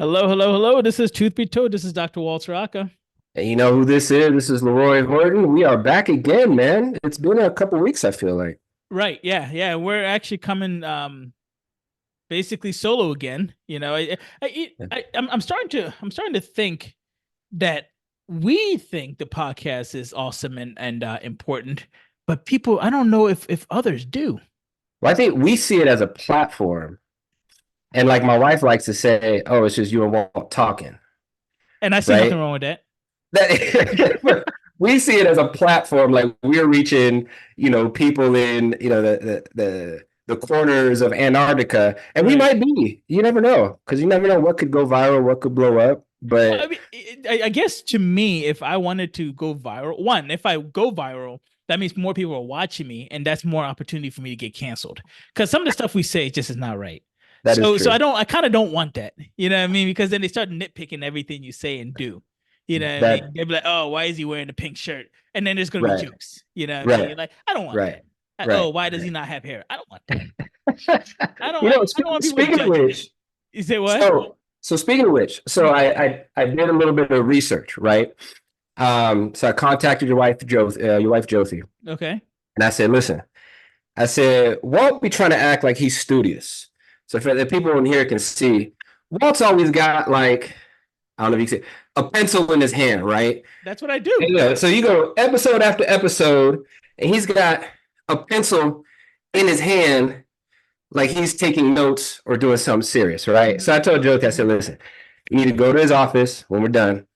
Hello, hello, hello. This is Truth Be Told. This is Dr. Walter Aka. And you know who this is? This is Leroy Horton. We are back again, man. It's been a couple weeks, I feel like. Right. Yeah. Yeah. We're actually coming basically solo again. I'm starting to think that we think the podcast is awesome and important, but people, I don't know if others do. Well, I think we see it as a platform. And like my wife likes to say, oh, it's just you and Walt talking, And I see nothing right? wrong with that. We see it as a platform, like we're reaching, people in, the corners of Antarctica. And we Right. might be. You never know, because you never know what could go viral, what could blow up. Well, I But mean, I guess to me, if I wanted to go viral, if I go viral, that means more people are watching me, and that's more opportunity for me to get canceled. Because some of the stuff we say just is not right. that is So true. I kind of don't want that. You know what I mean? Because then they start nitpicking everything you say and do. You know what I mean? That They'd be like, "Oh, why is he wearing the pink shirt?" And then there's gonna be right, jokes. You know what I mean? You're right, like, I don't want right, that. right. Oh, why does he not have hair? I don't want that. I don't want people Speaking of judging me. which, You say what? so speaking of which, so I did a little bit of research, right? So I contacted your wife Josie, Okay. and I said, listen, I said, Walt be trying to act like he's studious. So for the people in here can see, Walt's always got like, I don't know if you can see, a pencil in his hand, right? That's what I And, do. so you go episode after episode, and he's got a pencil in his hand like he's taking notes or doing something serious, right? So I told Joke, I said, listen, you need to go to his office when we're done.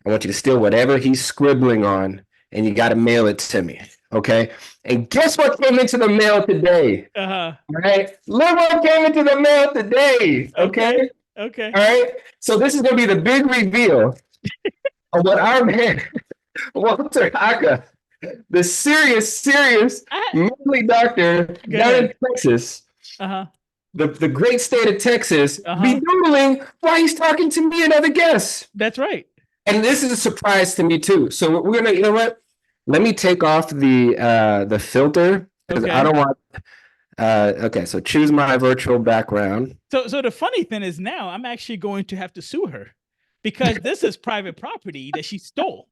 I want you to steal whatever he's scribbling on and you got to mail it to me. Okay. And guess what came into the mail today? Uh-huh. All right. Look what came into the mail today. Okay. Okay. Okay. All right. So this is going to be the big reveal of what our man, Walter Aka, the serious, I manly doctor Go down in ahead. Texas, Uh-huh. the great state of Texas, be Uh-huh. doodling while he's talking to me and other guests. That's right. And this is a surprise to me too. So we're gonna, you know what? Let me take off the filter because I Okay. don't want. Okay, so choose my virtual background. So the funny thing is now I'm actually going to have to sue her because this is private property that she stole.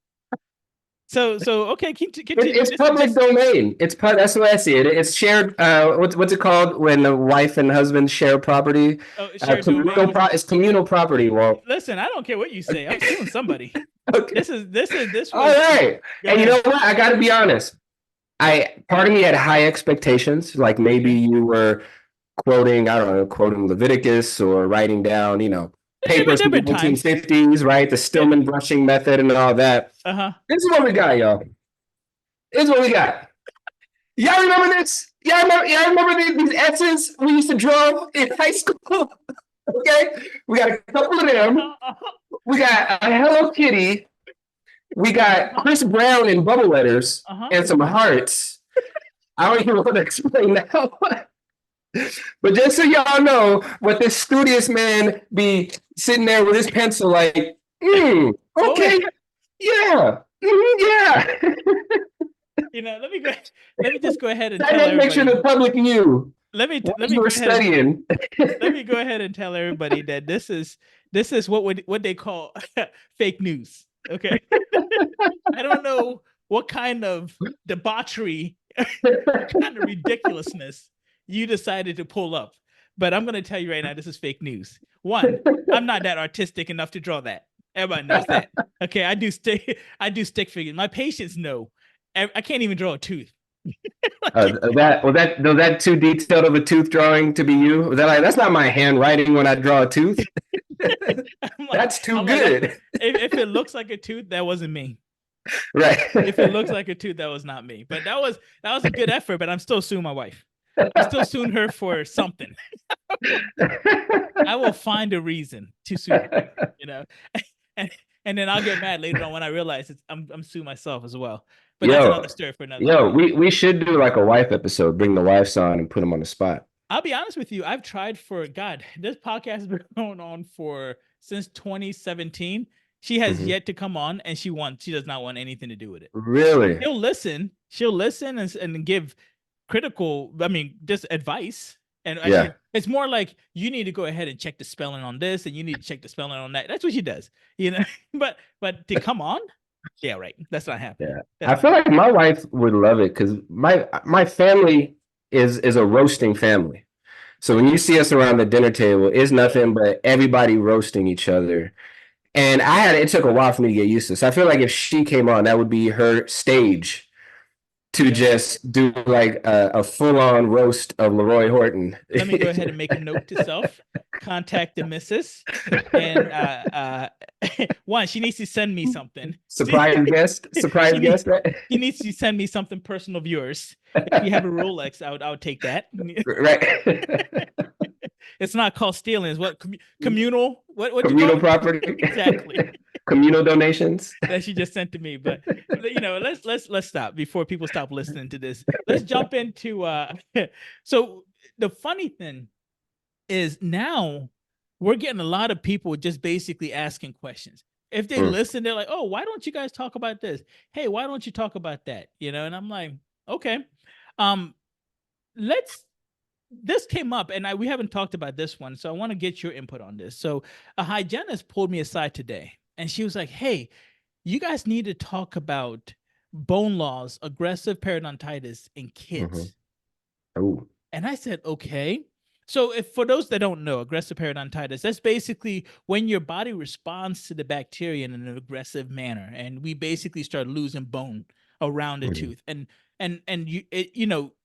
So okay, continue. It's This is public just domain. That's the way I see it. It's shared. What's it called when a wife and husband share property? shared domain. It's communal property. Well, Listen, I don't care what you say. I'm suing somebody. okay. This All was right. Go And you know ahead. what? I got to be honest. I part of me had high expectations. Like maybe Okay. you were quoting, I don't know, quoting Leviticus or writing down, papers There from the been times. 1950s, right? The Yeah. Stillman brushing method and all that. Uh-huh. This is what we got, y'all. This is what we got. Y'all remember this? Y'all remember these S's we used to draw in high school? Okay. We got a couple of them. Uh-huh. We got a Hello Kitty. We got Uh-huh. Chris Brown in bubble letters Uh-huh. and some hearts. I don't even want to explain that. But just so y'all know, what this studious man be sitting there with his pencil, like, Oh, okay, yeah, yeah. let me just go ahead and That tell makes sure the everybody. public knew Let what me you were go ahead and studying. let me go ahead and tell everybody that this is what they call fake news. Okay. I don't know what kind of debauchery, kind of ridiculousness you decided to pull up, but I'm gonna tell you right now, this is fake news. One, I'm not that artistic enough to draw that. Everybody knows that. Okay, I do stick figures. My patients know. I can't even draw a tooth. Like, Was that too detailed of a tooth drawing to be you? Was that like that's not my handwriting when I draw a tooth? I'm like, That's too I'm like, good, if it looks like a tooth, that wasn't me. If it looks right? like a tooth, that was not me. But that was a good effort. But I'm still suing my wife. I'm still suing her for something. I will find a reason to sue her. You know, and and then I'll get mad later on when I realize I'm suing myself as well. But that's Yo, another story for another yo, day. we should do like a wife episode. Bring the wives on and put them on the spot. I'll be honest with you. I've tried for God. This podcast has been going on for since 2017. She has Mhm. yet to come on, and she does not want anything to do with it. Really? She'll listen and give critical, I mean, just advice, And Yeah. it's more like you need to go ahead and check the spelling on this, and you need to check the spelling on that. That's what she does, you know. But to come on, yeah, right. That's not happening. Yeah. That's I not feel happening. like my wife would love it because my family is a roasting family. So when you see us around the dinner table, it's nothing but everybody roasting each other. And it took a while for me to get used to. So I feel like if she came on, that would be her stage to You know, just do like a full-on roast of Leroy Horton. let me go ahead and make a note to self. Contact the missus, and one, she needs to send me something. Surprise she needs guest, right? she needs to send me something personal of yours. If you have a Rolex, I would take that. Right. It's not called stealing. It's what communal. What you call Communal it? property. Exactly. Communal donations. That she just sent to me. But let's stop before people stop listening to this. Let's jump into so the funny thing is now we're getting a lot of people just basically asking questions. If they listen, they're like, oh, why don't you guys talk about this? Hey, why don't you talk about that? And I'm like, okay. Let's This came up, and we haven't talked about this one, so I want to get your input on this. So a hygienist pulled me aside today, and she was like, hey, you guys need to talk about bone loss, aggressive periodontitis in kids. Oh, And I said, okay. So if for those that don't know, aggressive periodontitis, that's basically when your body responds to the bacteria in an aggressive manner, and we basically start losing bone around the tooth. And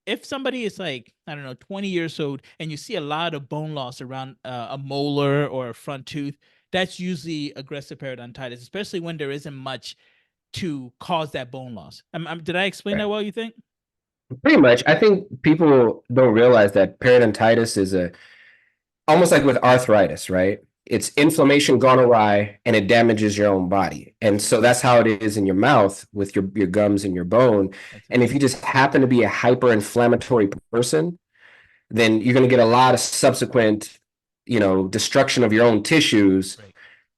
if somebody is like, I don't know, 20 years old, and you see a lot of bone loss around a molar or a front tooth, that's usually aggressive periodontitis, especially when there isn't much to cause that bone loss. Did I explain that well, you think? pretty much. I think people don't realize that periodontitis is almost like with arthritis, right? It's inflammation gone awry and it damages your own body. And so that's how it is in your mouth with your gums and your bone. That's And if you just happen to be a hyper-inflammatory person, then you're going to get a lot of subsequent, destruction of your own tissues right.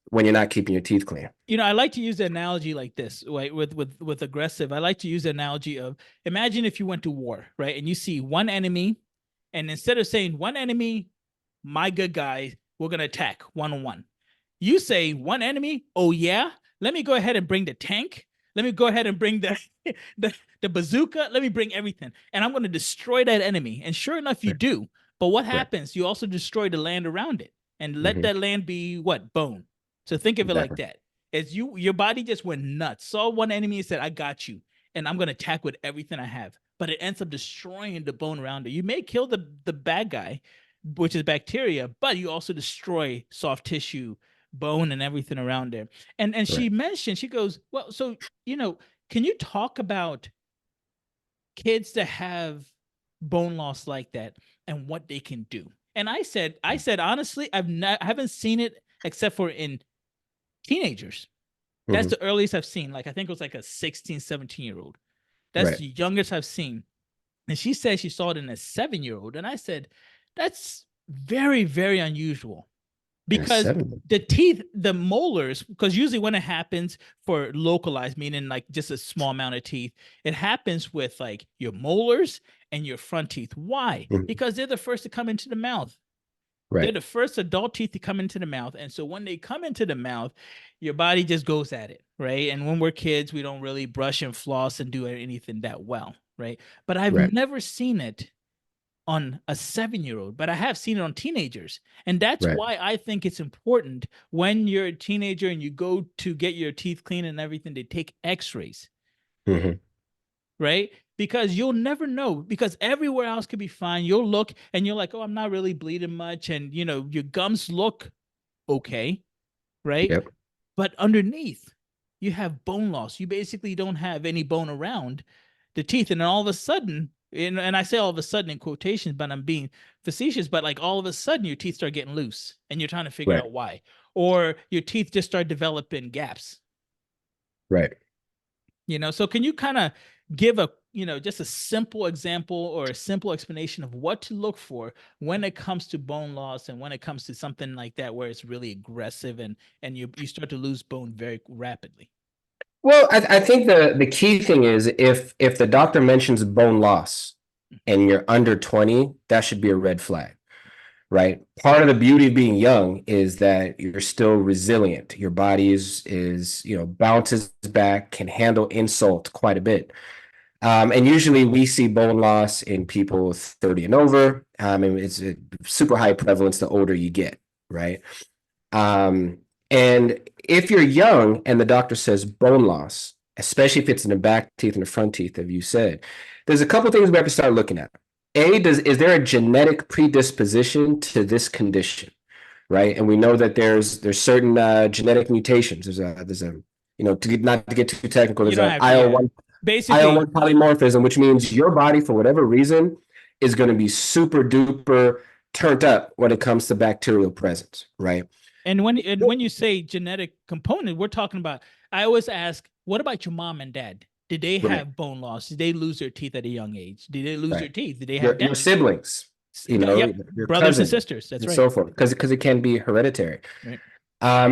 when you're not keeping your teeth clean. I like to use the analogy like this, right? With aggressive, I like to use the analogy of, imagine if you went to war, right? And you see one enemy, and instead of saying one enemy, my good guy, we're gonna attack 1-on-1. You say one enemy, oh yeah, let me go ahead and bring the tank. Let me go ahead and bring the the bazooka. Let me bring everything, and I'm gonna destroy that enemy. And sure enough, you do. But what happens? You also destroy the land around it, and let that land be what? Bone. So think of it like that. As your body just went nuts, saw one enemy and said, I got you, and I'm gonna attack with everything I have. But it ends up destroying the bone around it. You may kill the bad guy, which is bacteria, but you also destroy soft tissue, bone, and everything around there. And she mentioned, she goes, well, so can you talk about kids that have bone loss like that and what they can do? And I said honestly, I haven't seen it except for in teenagers. That's the earliest I've seen. Like, I think it was like a 16, 17-year-old. That's the youngest I've seen. And she said she saw it in a 7-year-old. And I said, that's very, very unusual. Because the teeth, the molars, because usually when it happens for localized, meaning like just a small amount of teeth, it happens with like your molars and your front teeth. Why? Because they're the first to come into the mouth. They're the first adult teeth to come into the mouth. And so when they come into the mouth, your body just goes at it, right? And when we're kids, we don't really brush and floss and do anything that well, right? But I've never seen it on a 7-year-old, but I have seen it on teenagers. And that's why I think it's important when you're a teenager and you go to get your teeth cleaned and everything, they take x-rays, right? Because you'll never know, because everywhere else could be fine. You'll look and you're like, oh, I'm not really bleeding much. And, your gums look okay, right? Yep. But underneath, you have bone loss. You basically don't have any bone around the teeth. And then all of a sudden, and I say all of a sudden in quotations, but I'm being facetious, but like all of a sudden your teeth start getting loose and you're trying to figure out why. Or your teeth just start developing gaps. Right. So can you kind of give just a simple example or a simple explanation of what to look for when it comes to bone loss and when it comes to something like that where it's really aggressive and you start to lose bone very rapidly? Well, I think the key thing is if the doctor mentions bone loss, and you're under 20, that should be a red flag, right? Part of the beauty of being young is that you're still resilient. Your body is bounces back, can handle insult quite a bit. And usually we see bone loss in people 30 and over. And it's a super high prevalence the older you get, right? And if you're young and the doctor says bone loss, especially if it's in the back teeth and the front teeth, as you said, there's a couple things we have to start looking at. Is there a genetic predisposition to this condition, right? And we know that there's certain genetic mutations. Not to get too technical, there's an IL-1 basically polymorphism, which means your body, for whatever reason, is going to be super duper turned up when it comes to bacterial presence, right? And when you say genetic component, we're talking about, I always ask, what about your mom and dad? Did they have bone loss? Did they lose their teeth at a young age? Did they lose their teeth? Did they have your siblings, your brothers cousins, and sisters? That's and right. so forth, because it can be hereditary. Right.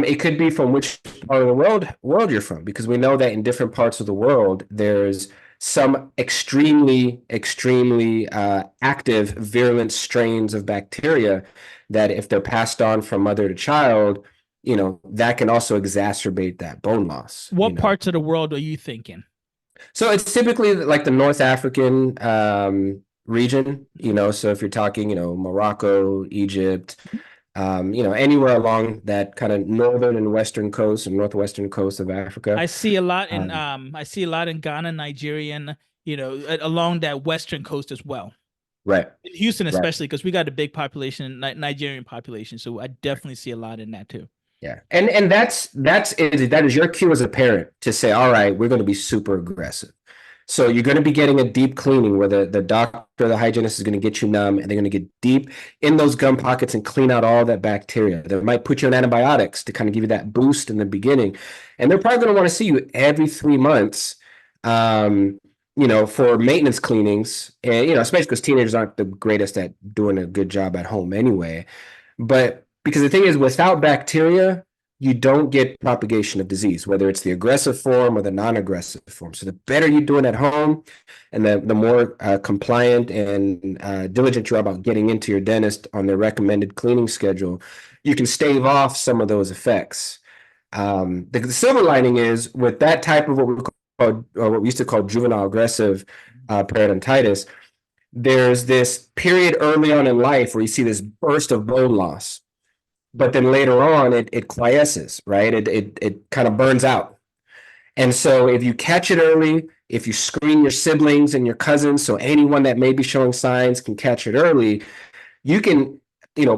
It could be from which part of the world you're from, because we know that in different parts of the world, there's some extremely active virulent strains of bacteria that if they're passed on from mother to child, that can also exacerbate that bone loss. What parts of the world are you thinking? So it's typically like the North African region, so if you're talking, Morocco, Egypt, anywhere along that kind of northern and western coast and northwestern coast of Africa. I see a lot in Ghana, Nigeria, along that western coast as well. Right. In Houston, especially because we got a big population, Nigerian population. So I definitely see a lot in that too. Yeah. And that is your cue as a parent to say, all right, we're going to be super aggressive. So you're going to be getting a deep cleaning where the doctor, the hygienist is going to get you numb, and they're going to get deep in those gum pockets and clean out all that bacteria. They might put you on antibiotics to kind of give you that boost in the beginning. And they're probably going to want to see you every 3 months, for maintenance cleanings. And, especially because teenagers aren't the greatest at doing a good job at home anyway. But because the thing is, without bacteria, you don't get propagation of disease, whether it's the aggressive form or the non-aggressive form. So the better you're doing at home and the more compliant and diligent you are about getting into your dentist on their recommended cleaning schedule, you can stave off some of those effects. The silver lining is with that type of what we used to call juvenile aggressive periodontitis, there's this period early on in life where you see this burst of bone loss. But then later on, it quiesces, right? It kind of burns out. And so if you catch it early, if you screen your siblings and your cousins, so anyone that may be showing signs can catch it early, you can,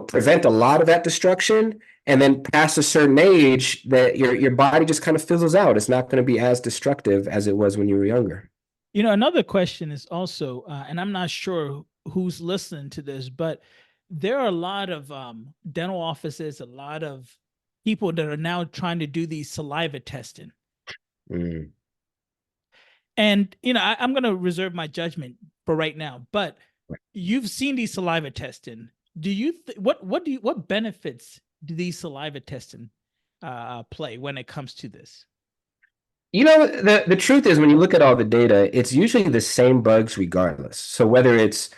prevent a lot of that destruction. And then past a certain age, that your body just kind of fizzles out. It's not going to be as destructive as it was when you were younger. Another question is also, and I'm not sure who's listening to this, but there are a lot of dental offices, a lot of people that are now trying to do these saliva testing. Mm. And, I'm going to reserve my judgment for right now, but you've seen these saliva testing. Do you, what benefits do these saliva testing play when it comes to this? The truth is, when you look at all the data, it's usually the same bugs regardless. So whether it's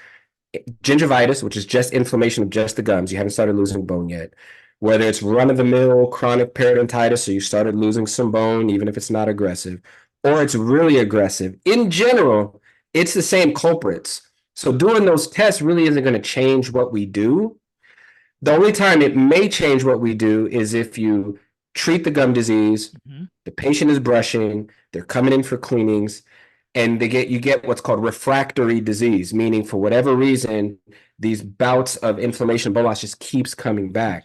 gingivitis, which is just inflammation of just the gums, you haven't started losing bone yet. Whether it's run-of-the-mill chronic periodontitis, so you started losing some bone, even if it's not aggressive, or it's really aggressive. In general, it's the same culprits. So doing those tests really isn't going to change what we do. The only time it may change what we do is if you treat the gum disease, the patient is brushing, they're coming in for cleanings, and you get what's called refractory disease, meaning for whatever reason, these bouts of inflammation, bone loss just keeps coming back.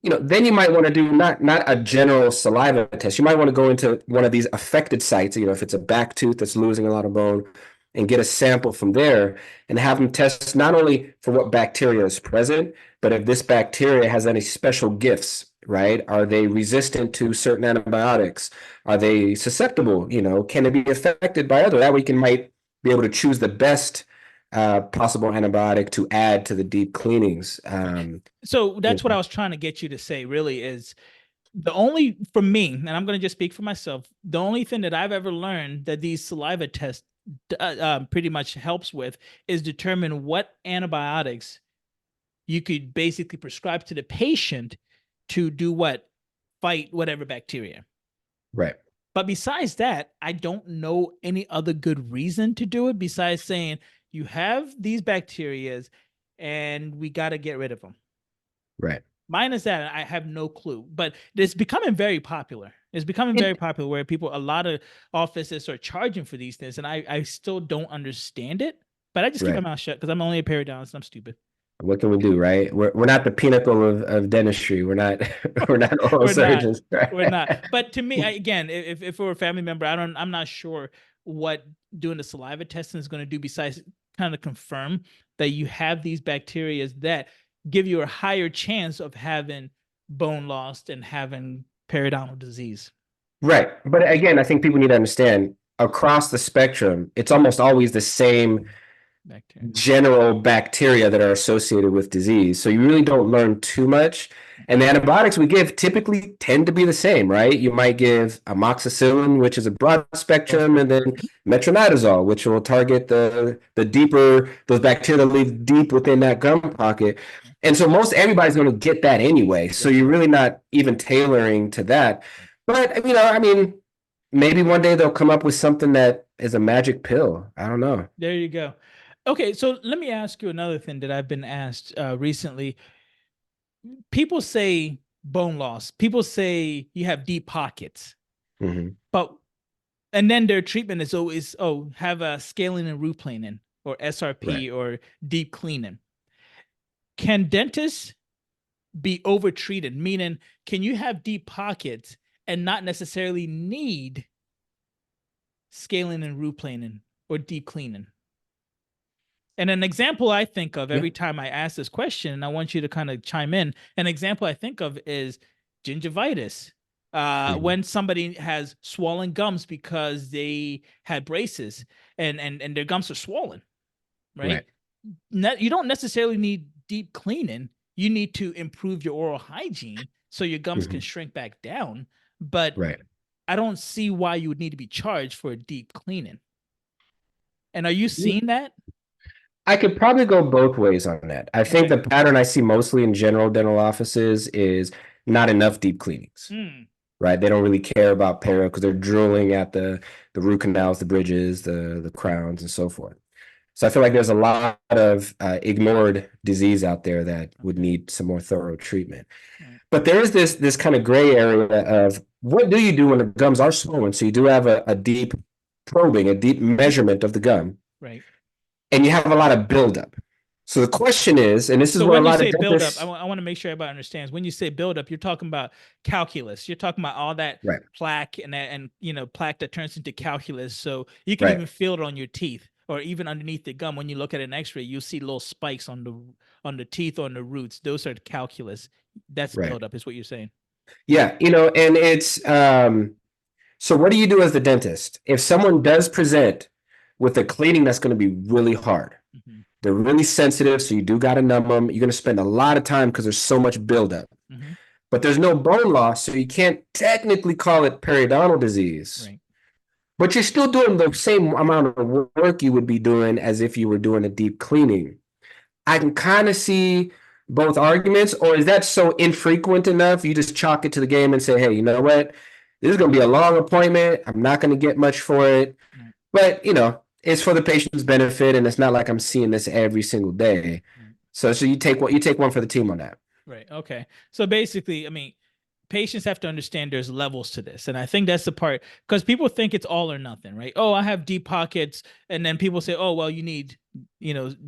Then you might want to do not a general saliva test. You might want to go into one of these affected sites, if it's a back tooth that's losing a lot of bone, and get a sample from there and have them test not only for what bacteria is present, but if this bacteria has any special gifts. Right? Are they resistant to certain antibiotics? Are they susceptible? Can it be affected by other? That way you might be able to choose the best possible antibiotic to add to the deep cleanings. So that's what I was trying to get you to say, really, is for me, and I'm going to just speak for myself, the only thing that I've ever learned that these saliva tests pretty much helps with is determine what antibiotics you could basically prescribe to the patient to do what? Fight whatever bacteria. Right. But besides that, I don't know any other good reason to do it besides saying you have these bacterias and we got to get rid of them. Right. Minus that, I have no clue. But it's becoming very popular. It's becoming very popular where a lot of offices are charging for these things. And I still don't understand it. But I just keep my mouth shut because I'm only a periodontist. I'm stupid. What can we do, right? We're not the pinnacle of dentistry. We're not we're not oral surgeons. Right? We're not. But to me, again, if it were a family member, I'm not sure what doing the saliva testing is going to do besides kind of confirm that you have these bacteria that give you a higher chance of having bone loss and having periodontal disease. Right. But again, I think people need to understand across the spectrum, it's almost always the same general bacteria that are associated with disease. So you really don't learn too much. And the antibiotics we give typically tend to be the same, right? You might give amoxicillin, which is a broad spectrum, and then metronidazole, which will target the deeper, those bacteria that live deep within that gum pocket. And so most everybody's going to get that anyway. So you're really not even tailoring to that. But, I mean, maybe one day they'll come up with something that is a magic pill. I don't know. There you go. Okay, so let me ask you another thing that I've been asked recently. People say bone loss. People say you have deep pockets. Mm-hmm. And then their treatment is always, have a scaling and root planing or SRP or deep cleaning. Can dentists be over-treated? Meaning, can you have deep pockets and not necessarily need scaling and root planing or deep cleaning? And an example I think of every time I ask this question, and I want you to kind of chime in, an example I think of is gingivitis. When somebody has swollen gums because they had braces and their gums are swollen, right? You don't necessarily need deep cleaning. You need to improve your oral hygiene so your gums can shrink back down. But I don't see why you would need to be charged for a deep cleaning. And are you seeing that? I could probably go both ways on that. I think the pattern I see mostly in general dental offices is not enough deep cleanings, right? They don't really care about perio because they're drilling at the root canals, the bridges, the crowns, and so forth. So I feel like there's a lot of ignored disease out there that would need some more thorough treatment. But there is this kind of gray area of what do you do when the gums are swollen? So you do have a deep probing, a deep measurement of the gum. Right. And you have a lot of buildup. So the question is, and this is where a lot of dentists... I want to make sure everybody understands. When you say buildup, you're talking about calculus. You're talking about all that plaque and plaque that turns into calculus. So you can even feel it on your teeth or even underneath the gum. When you look at an X-ray, you'll see little spikes on the teeth or on the roots. Those are the calculus. That's buildup, is what you're saying. Yeah, and it's so what do you do as the dentist if someone does present with a cleaning that's going to be really hard? They're really sensitive, so you do got to numb them. You're going to spend a lot of time because there's so much buildup. But there's no bone loss, so you can't technically call it periodontal disease. But you're still doing the same amount of work you would be doing as if you were doing a deep cleaning. I can kind of see both arguments, or is that so infrequent enough you just chalk it to the game and say, hey, you know what? This is going to be a long appointment. I'm not going to get much for it. But, it's for the patient's benefit, and it's not like I'm seeing this every single day. So you take one for the team on that. Right. Okay. So basically, I mean, patients have to understand there's levels to this. And I think that's the part, because people think it's all or nothing, right? Oh, I have deep pockets. And then people say, oh, well, you need,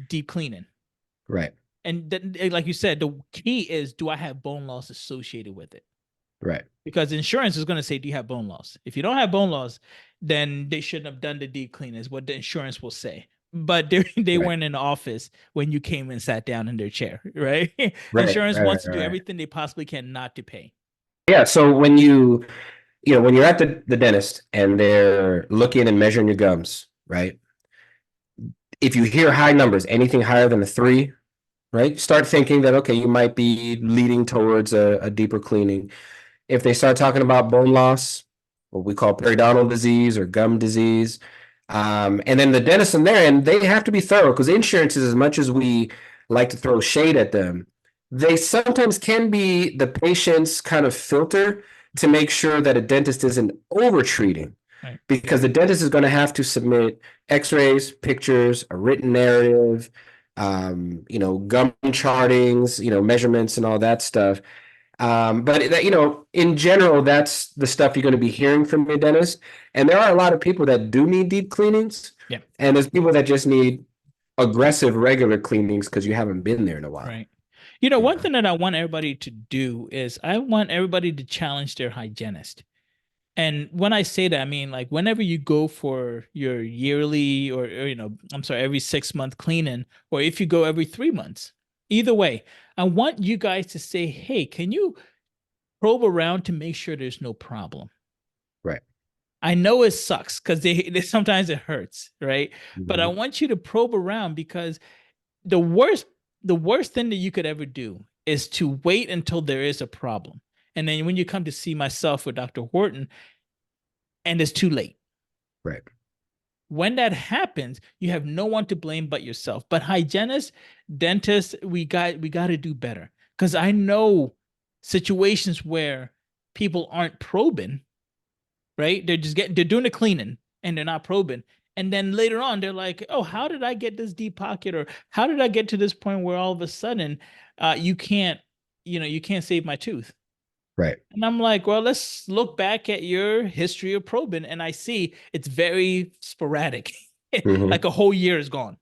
deep cleaning. Right. And then, like you said, the key is, do I have bone loss associated with it? Right. Because insurance is going to say, do you have bone loss? If you don't have bone loss, then they shouldn't have done the deep clean, is what the insurance will say. But they weren't in the office when you came and sat down in their chair, right? Insurance wants to do everything they possibly can not to pay. Yeah. So when when you're at the dentist and they're looking and measuring your gums, right? If you hear high numbers, anything higher than a 3, right? Start thinking that, okay, you might be leading towards a deeper cleaning. If they start talking about bone loss, what we call periodontal disease or gum disease, And then the dentists in there, and they have to be thorough because insurances, as much as we like to throw shade at them, they sometimes can be the patient's kind of filter to make sure that a dentist isn't over treating. Right. Because the dentist is going to have to submit x-rays, pictures, a written narrative, gum chartings, measurements and all that stuff. But that, in general, that's the stuff you're going to be hearing from your dentist. And there are a lot of people that do need deep cleanings. Yeah. And there's people that just need aggressive, regular cleanings because you haven't been there in a while. Right. One thing that I want everybody to do is I want everybody to challenge their hygienist. And when I say that, I mean, like, whenever you go for your yearly or every 6 month cleaning, or if you go every 3 months, either way, I want you guys to say, hey, can you probe around to make sure there's no problem? Right. I know it sucks because they sometimes it hurts, right? But I Mhm. want you to probe around because the worst thing that you could ever do is to wait until there is a problem. And then when you come to see myself with Dr. Horton and it's too late. Right. When that happens, you have no one to blame but yourself. But hygienists, dentists, we got to do better. Because I know situations where people aren't probing, right? They're doing the cleaning and they're not probing. And then later on, they're like, oh, how did I get this deep pocket? Or how did I get to this point where all of a sudden you can't save my tooth? Right. And I'm like, well, let's look back at your history of probing. And I see it's very sporadic. Mhm. Like a whole year is gone.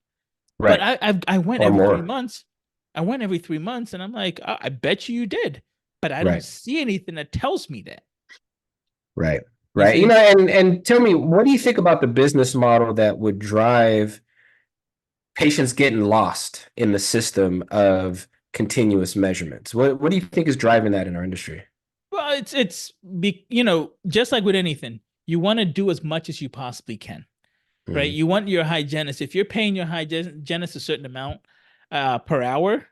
Right. But I went Or every more. 3 months. I went every 3 months and I'm like, I bet you did. But I don't Right. see anything that tells me that. Right. You Right. see? And tell me, what do you think about the business model that would drive patients getting lost in the system of continuous measurements? What do you think is driving that in our industry? Well, just like with anything, you want to do as much as you possibly can, right? Mhm. You want your hygienist, if you're paying your hygienist a certain amount per hour,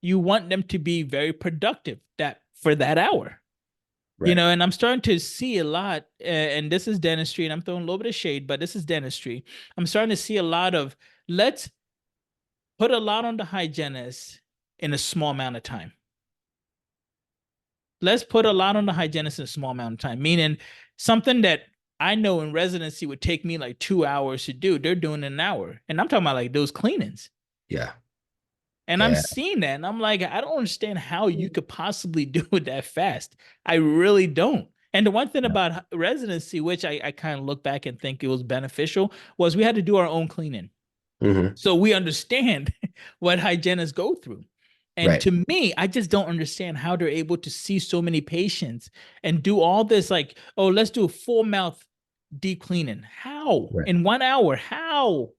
you want them to be very productive for that hour. Right. And I'm starting to see a lot, and this is dentistry, and I'm throwing a little bit of shade, but this is dentistry. I'm starting to see a lot of, let's put a lot on the hygienist in a small amount of time. Let's put a lot on the hygienist in a small amount of time, meaning something that I know in residency would take me like 2 hours to do, they're doing in an hour. And I'm talking about like those cleanings. Yeah. And I'm seeing that, and I'm like, I don't understand how you could possibly do it that fast. I really don't. And the one thing about residency, which I kind of look back and think it was beneficial, was we had to do our own cleaning. Mhm. So we understand what hygienists go through. And Right. to me, I just don't understand how they're able to see so many patients and do all this, like, oh, let's do a full mouth deep cleaning. How? Right. In 1 hour? How?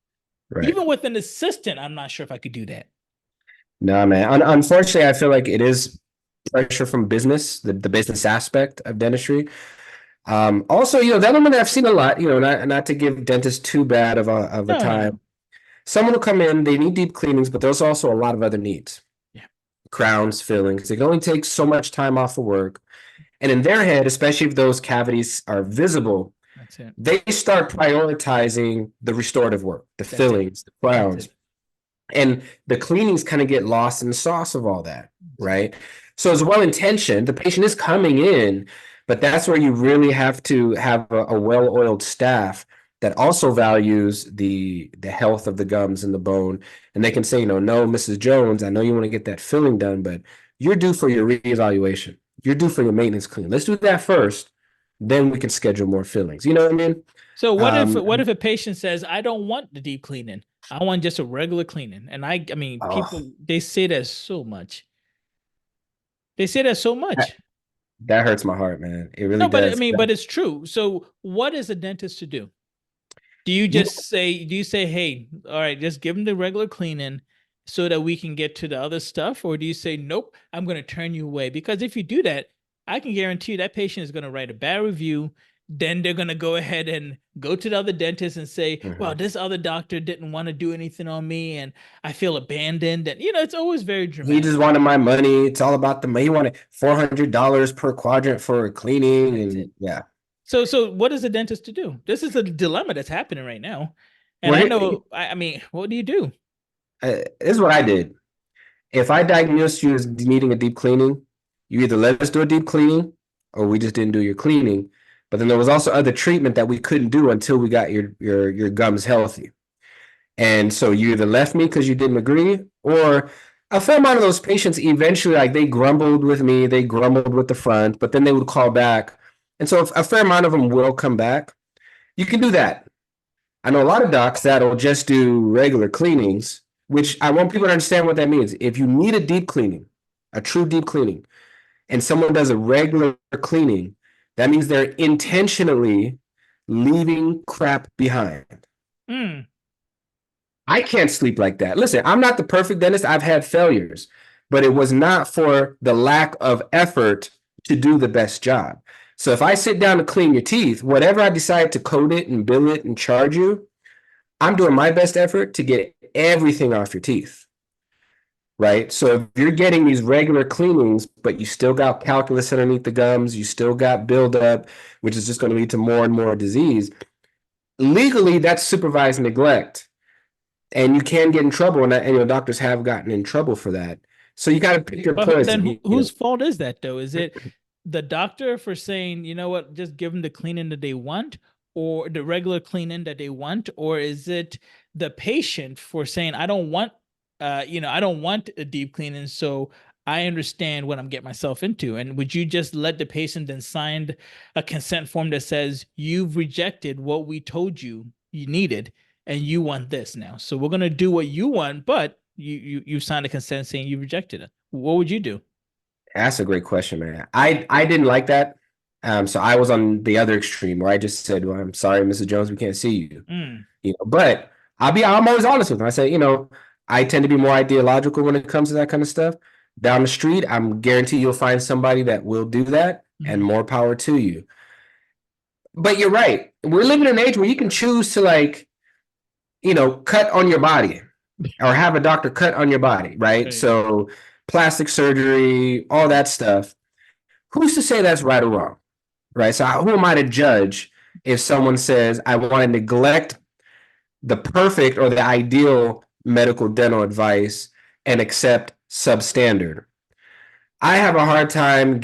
Right. Even with an assistant, I'm not sure if I could do that. No, man. Unfortunately, I feel like it is pressure from business, the business aspect of dentistry. Also, the other one that I've seen a lot, not to give dentists too bad of a No, time. no. Someone will come in, they need deep cleanings, but there's also a lot of other needs. Yeah. Crowns, fillings. They can only take so much time off of work. And in their head, especially if those cavities are visible, That's it. they start prioritizing the restorative work, the fillings, the crowns. And the cleanings kind of get lost in the sauce of all that, right? So it's well intentioned. The patient is coming in, but that's where you really have to have a well-oiled staff that also values the health of the gums and the bone. And they can say, no, Mrs. Jones, I know you want to get that filling done, but you're due for your reevaluation. You're due for your maintenance clean. Let's do that first. Then we can schedule more fillings. You know what I mean? So what if a patient says, I don't want the deep cleaning. I want just a regular cleaning. And I mean, people, they say that so much. They say that so much. That hurts my heart, man. It really No, but I does. mean, but it's true. So what is a dentist to do? Do you say, hey, all right, just give them the regular cleaning so that we can get to the other stuff? Or do you say, nope, I'm going to turn you away? Because if you do that, I can guarantee you that patient is going to write a bad review. Then they're going to go ahead and go to the other dentist and say, well, this other doctor didn't want to do anything on me and I feel abandoned. And, it's always very dramatic. He just wanted my money. It's all about the money. He wanted $400 per quadrant for cleaning. And yeah. So what is a dentist to do? This is a dilemma that's happening right now. And Well, I know, I mean, what do you do? this is what I did. If I diagnosed you as needing a deep cleaning, you either let us do a deep cleaning or we just didn't do your cleaning. But then there was also other treatment that we couldn't do until we got your gums healthy. And so you either left me because you didn't agree, or a fair amount of those patients eventually, like they grumbled with me, they grumbled with the front, but then they would call back. And so a fair amount of them will come back. You can do that. I know a lot of docs that'll just do regular cleanings, which I want people to understand what that means. If you need a deep cleaning, a true deep cleaning, and someone does a regular cleaning, that means they're intentionally leaving crap behind. Mm. I can't sleep like that. Listen, I'm not the perfect dentist. I've had failures, but it was not for the lack of effort to do the best job. So if I sit down to clean your teeth, whatever I decide to code it and bill it and charge you, I'm doing my best effort to get everything off your teeth. Right. So if you're getting these regular cleanings, but you still got calculus underneath the gums, you still got buildup, which is just going to lead to more and more disease. Legally, that's supervised neglect. And you can get in trouble, and doctors have gotten in trouble for that. So you got to pick your poison. Then whose fault is that, though? Is it the doctor for saying, you know what, just give them the cleaning that they want, or the regular cleaning that they want, or is it the patient for saying, I don't want, I don't want a deep cleaning, so I understand what I'm getting myself into? And would you just let the patient then sign a consent form that says you've rejected what we told you needed, and you want this now, so we're gonna do what you want, but you signed a consent saying you rejected it? What would you do? That's a great question, man. I didn't like that. So I was on the other extreme where I just said, well, I'm sorry, Mrs. Jones, we can't see you. But I'm always honest with them. I say, I tend to be more ideological when it comes to that kind of stuff. Down the street, I'm guarantee you'll find somebody that will do that, and more power to you. But you're right. We're living in an age where you can choose to cut on your body or have a doctor cut on your body, right? So plastic surgery, all that stuff. Who's to say that's right or wrong, right? So who am I to judge if someone says, I want to neglect the perfect or the ideal medical dental advice and accept substandard? I have a hard time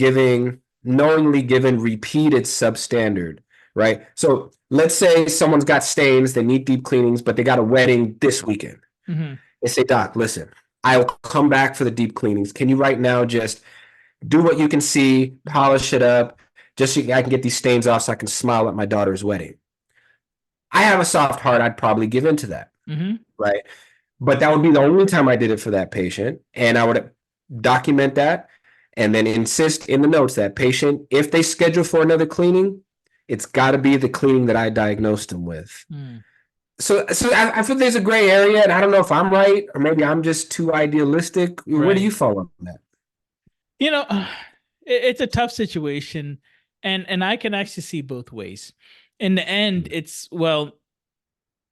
knowingly giving repeated substandard, right? So let's say someone's got stains, they need deep cleanings, but they got a wedding this weekend. They say, Doc, listen, I'll come back for the deep cleanings. Can you right now just do what you can see, polish it up, just so I can get these stains off so I can smile at my daughter's wedding? I have a soft heart. I'd probably give in to that, right? But that would be the only time I did it for that patient. And I would document that and then insist in the notes that patient, if they schedule for another cleaning, it's got to be the cleaning that I diagnosed them with. So I feel there's a gray area, and I don't know if I'm right or maybe I'm just too idealistic. Where do you fall on that? It's a tough situation, and I can actually see both ways. In the end, it's, well,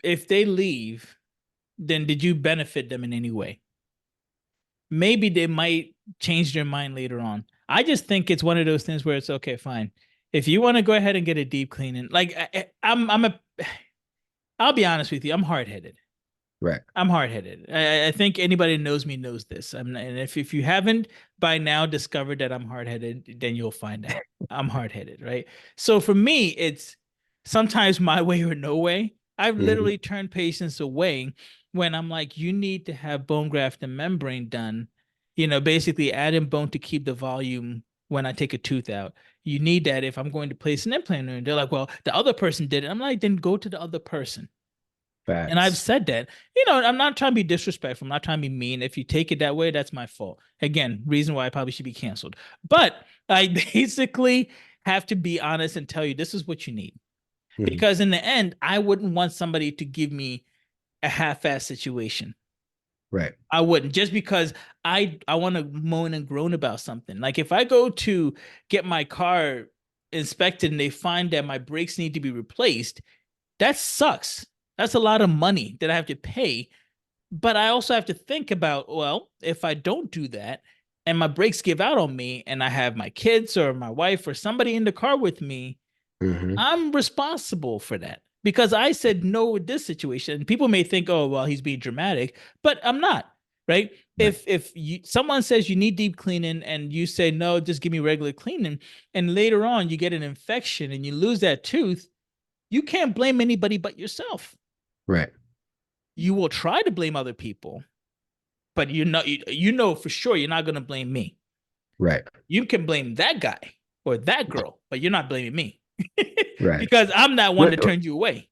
if they leave, then did you benefit them in any way? Maybe they might change their mind later on. I just think it's one of those things where it's okay, fine. If you want to go ahead and get a deep cleaning, like I'll be honest with you, I'm hard-headed. Right. I'm hard-headed. I think anybody knows me knows this. And if you haven't by now discovered that I'm hard-headed, then you'll find out. I'm hard-headed, right? So for me, it's sometimes my way or no way. I've literally turned patients away when I'm like, you need to have bone graft and membrane done, basically add in bone to keep the volume when I take a tooth out. You need that if I'm going to place an implant. And they're like, well, the other person did it. I'm like, then go to the other person. Facts. And I've said that, I'm not trying to be disrespectful. I'm not trying to be mean. If you take it that way, that's my fault. Again, reason why I probably should be canceled. But I basically have to be honest and tell you, this is what you need. Because in the end, I wouldn't want somebody to give me a half-ass situation. Right. I wouldn't, just because I want to moan and groan about something. Like if I go to get my car inspected and they find that my brakes need to be replaced, that sucks. That's a lot of money that I have to pay. But I also have to think about, well, if I don't do that and my brakes give out on me and I have my kids or my wife or somebody in the car with me, Mhm. I'm responsible for that because I said no with this situation. People may think, oh, well, he's being dramatic, but I'm not, right? Right. If someone says you need deep cleaning and you say no, just give me regular cleaning, and later on you get an infection and you lose that tooth, you can't blame anybody but yourself. Right. You will try to blame other people, but you know for sure you're not going to blame me. Right. You can blame that guy or that girl, but you're not blaming me Right. because I'm not one that turned you away.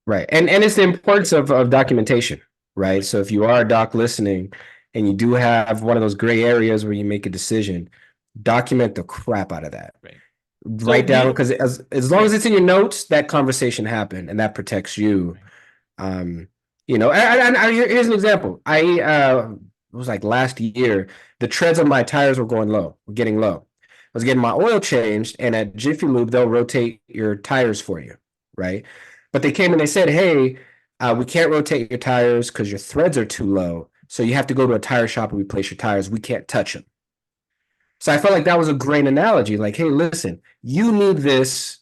Right. And it's the importance of documentation, right? So if you are a doc listening and you do have one of those gray areas where you make a decision, document the crap out of that. Right. Write down, because as long as it's in your notes, that conversation happened and that protects you. You know, here's an example. It was like last year, the treads on my tires were getting low. I was getting my oil changed, and at Jiffy Lube, they'll rotate your tires for you, right? But they came and they said, hey, we can't rotate your tires because your threads are too low. So you have to go to a tire shop and replace your tires. We can't touch them. So I felt like that was a great analogy. Like, hey, listen, you need this.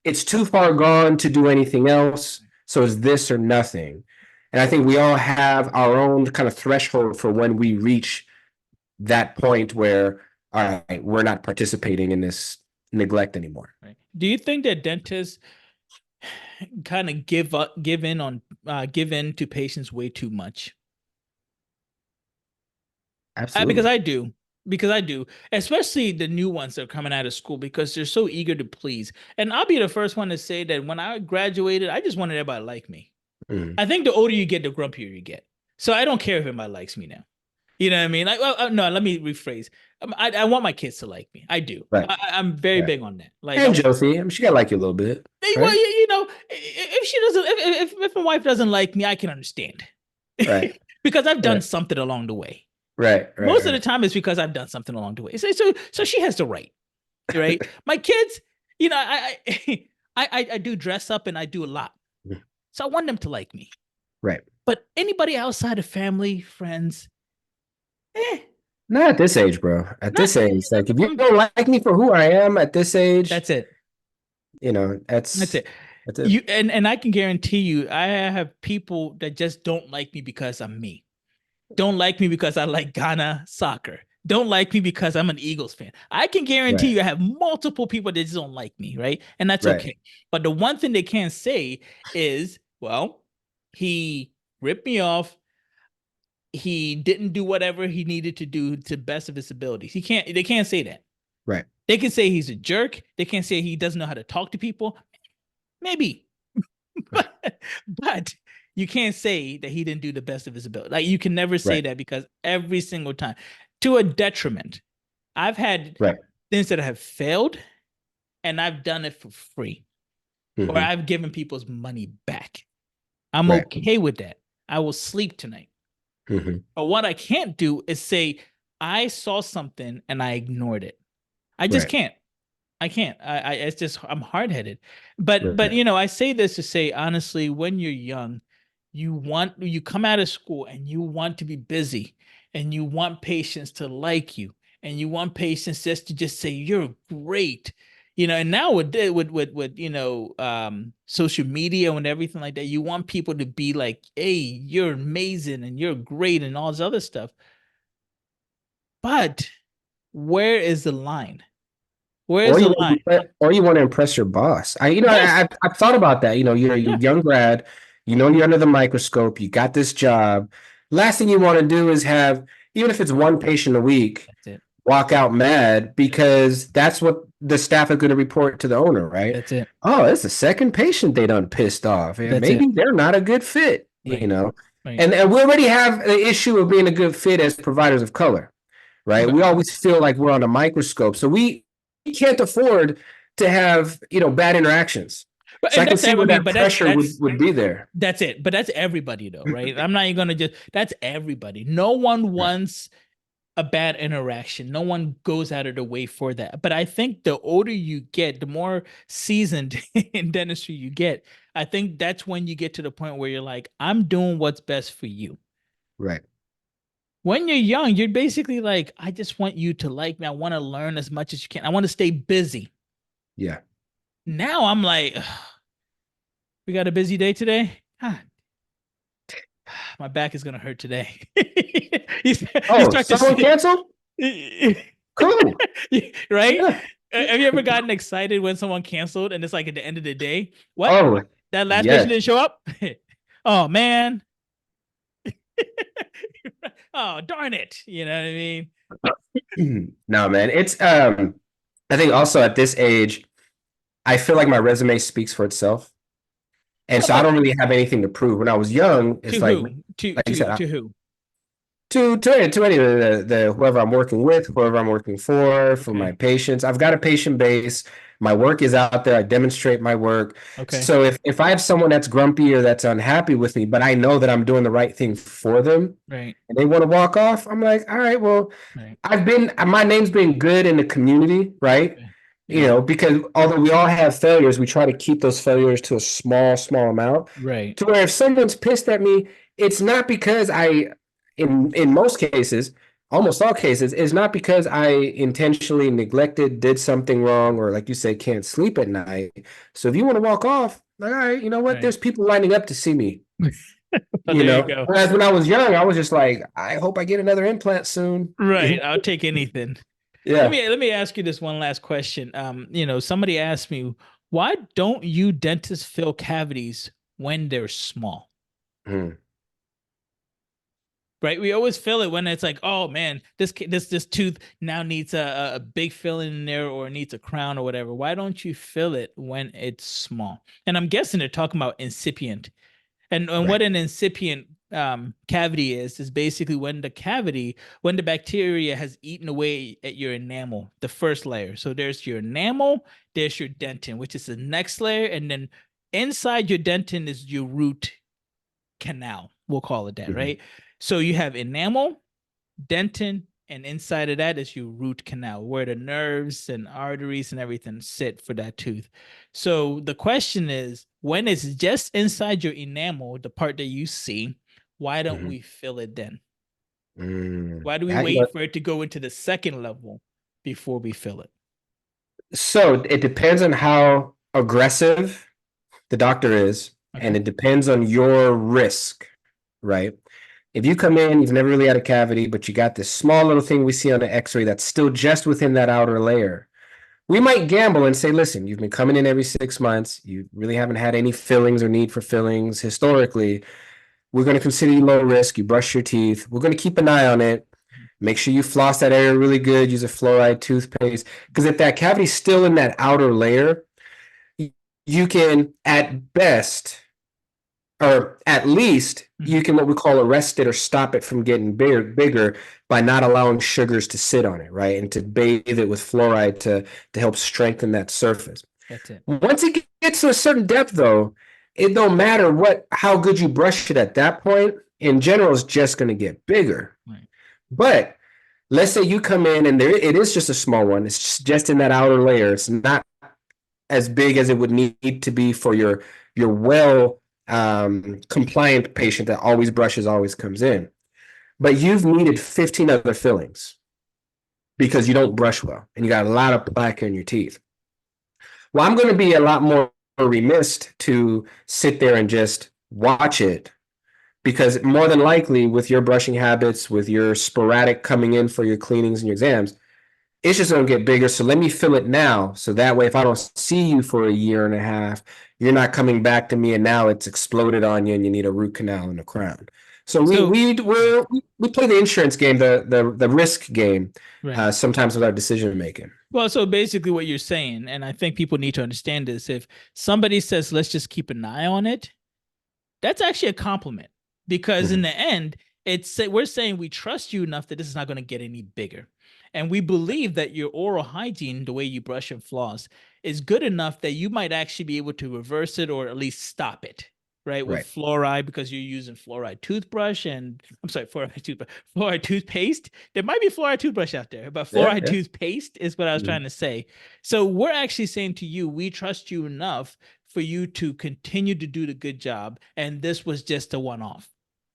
It's too far gone to do anything else. So it's this or nothing. And I think we all have our own kind of threshold for when we reach that point where, all right, we're not participating in this neglect anymore. Right. Do you think that dentists kind of give in to patients way too much? Absolutely. Because I do, especially the new ones that are coming out of school because they're so eager to please. And I'll be the first one to say that when I graduated, I just wanted everybody to like me. I think the older you get, the grumpier you get. So I don't care if anybody likes me now. You know what I mean? Like, no, let me rephrase. I want my kids to like me. I do. Right. I'm very big on that. Like, and Josie, she gotta like you a little bit. Right? Well, you know, if she doesn't, if my wife doesn't like me, I can understand. Right. Because I've done something along the way. Right. Most of the time, it's because I've done something along the way. So she has the right. My kids, you know, I do dress up and I do a lot. So I want them to like me. Right. But anybody outside of family, friends, not at this age, bro. At this age, like if you don't like me for who I am at this age, that's it. You know, that's it. That's it. You and I can guarantee you, I have people that just don't like me because I'm me. Don't like me because I like Ghana soccer. Don't like me because I'm an Eagles fan. I can guarantee you I have multiple people that just don't like me, right? And that's okay. But the one thing they can't say is, well, he ripped me off. He didn't do whatever he needed to do to the best of his abilities. They can't say that. Right. They can say he's a jerk. They can't say he doesn't know how to talk to people. Maybe. but you can't say that he didn't do the best of his ability. Like, you can never say that, because every single time, to a detriment, I've had things that have failed and I've done it for free, or I've given people's money back. I'm okay with that. I will sleep tonight. But what I can't do is say I saw something and I ignored it. I just can't. I can't. It's just, I'm hard-headed. But you know, I say this to say, honestly, when you're young, you come out of school and you want to be busy, and you want patients to like you, and you want patients just to say you're great. You know, and now with you know, social media and everything like that, you want people to be like, hey, you're amazing and you're great and all this other stuff. But where is the line? Where's the line? Or you want to impress your boss. I've thought about that. You know, you're a young grad, you know, you're under the microscope, you got this job. Last thing you want to do is have, even if it's one patient a week, walk out mad, because that's what the staff are going to report to the owner, right? That's it. Oh, it's the second patient they done pissed off. And maybe they're not a good fit, you know. And we already have the issue of being a good fit as providers of color, right? We always feel like we're on a microscope. So we can't afford to have, you know, bad interactions. So I can see where that pressure would be there. That's it. But that's everybody, though, right? I'm not even going to that's everybody. No one wants a bad interaction. No one goes out of the way for that. But I think the older you get, the more seasoned in dentistry you get, I think that's when you get to the point where you're like, I'm doing what's best for you. Right. When you're young, you're basically like, I just want you to like me. I want to learn as much as you can. I want to stay busy. Yeah. Now I'm like, "Ugh, we got a busy day today. Ah, my back is gonna hurt today." You Oh, start to someone see, canceled? Cool. right? Yeah. Have you ever gotten excited when someone canceled and it's like at the end of the day? What? Oh, That last patient yes. didn't show up? Oh man. Oh darn it. You know what I mean? No, man. It's I think also at this age, I feel like my resume speaks for itself. And Oh, so I don't really have anything to prove. When I was young, it's to like who? To like you said, to who? to any of the whoever I'm working with, whoever I'm working for my Okay. patients. I've got a patient base. My work is out there. I demonstrate my work. Okay. So if I have someone that's grumpy or that's unhappy with me, but I know that I'm doing the right thing for them Right. and they want to walk off, I'm like, all right, well, Right. my name's been good in the community, right? Okay. You Yeah. know, because although we all have failures, we try to keep those failures to a small amount. Right. To where if someone's pissed at me, it's not because in most cases, almost all cases, it's not because I intentionally neglected, did something wrong, or like you say, can't sleep at night. So if you want to walk off, like, all right, you know what? Right. There's people lining up to see me. Oh, You there you know, go. whereas when I was young, I was just like, I hope I get another implant soon. Right. I'll take anything. Yeah. Let me ask you this one last question. Somebody asked me, why don't you dentists fill cavities when they're small? Hmm. Right? We always fill it when it's like, oh man, this tooth now needs a big filling in there or needs a crown or whatever. Why don't you fill it when it's small? And I'm guessing they're talking about incipient. And Right. what an incipient cavity is basically when the bacteria has eaten away at your enamel, the first layer. So there's your enamel, there's your dentin, which is the next layer, and then inside your dentin is your root canal. We'll call it that, Mhm. right? So you have enamel, dentin, and inside of that is your root canal, where the nerves and arteries and everything sit for that tooth. So the question is, when it's just inside your enamel, the part that you see, why don't Mhm. we fill it then? Mm. Why do we You know, wait for it to go into the second level before we fill it? so it depends on how aggressive the doctor is, and Okay. it depends on your risk, right? If you come in, you've never really had a cavity, but you got this small little thing we see on the x-ray that's still just within that outer layer, we might gamble and say, listen, you've been coming in every 6 months. You really haven't had any fillings or need for fillings historically. We're going to consider you low risk. You brush your teeth. We're going to keep an eye on it. Make sure you floss that area really good. Use a fluoride toothpaste. Because if that cavity's still in that outer layer, you can at best, or at least, you Mhm. can what we call arrest it or stop it from getting bigger by not allowing sugars to sit on it, right? And to bathe it with fluoride to help strengthen that surface. That's it. Once it gets to a certain depth, though, it don't matter how good you brush it at that point. In general, it's just going to get bigger. Right. But let's say you come in and there it is just a small one. It's just in that outer layer. It's not as big as it would need to be for your well compliant patient that always brushes, always comes in. But you've needed 15 other fillings because you don't brush well and you got a lot of plaque in your teeth. Well, I'm going to be a lot more remiss to sit there and just watch it because more than likely, with your brushing habits, with your sporadic coming in for your cleanings and your exams, it's just going to get bigger. So let me fill it now. So that way, if I don't see you for a year and a half, you're not coming back to me and now it's exploded on you and you need a root canal and a crown. So So we play the insurance game, the risk game, right. sometimes with our decision making. Well, so basically what you're saying, and I think people need to understand this, if somebody says, let's just keep an eye on it, that's actually a compliment because in Mhm. the end, we're saying we trust you enough that this is not going to get any bigger. And we believe that your oral hygiene, the way you brush and floss, is good enough that you might actually be able to reverse it or at least stop it, right? With Right. fluoride, because you're using fluoride toothbrush and I'm sorry, fluoride toothpaste. There might be fluoride toothbrush out there, but Yeah. fluoride Yeah. toothpaste is what I was Mhm. trying to say. So we're actually saying to you, we trust you enough for you to continue to do the good job. And this was just a one off.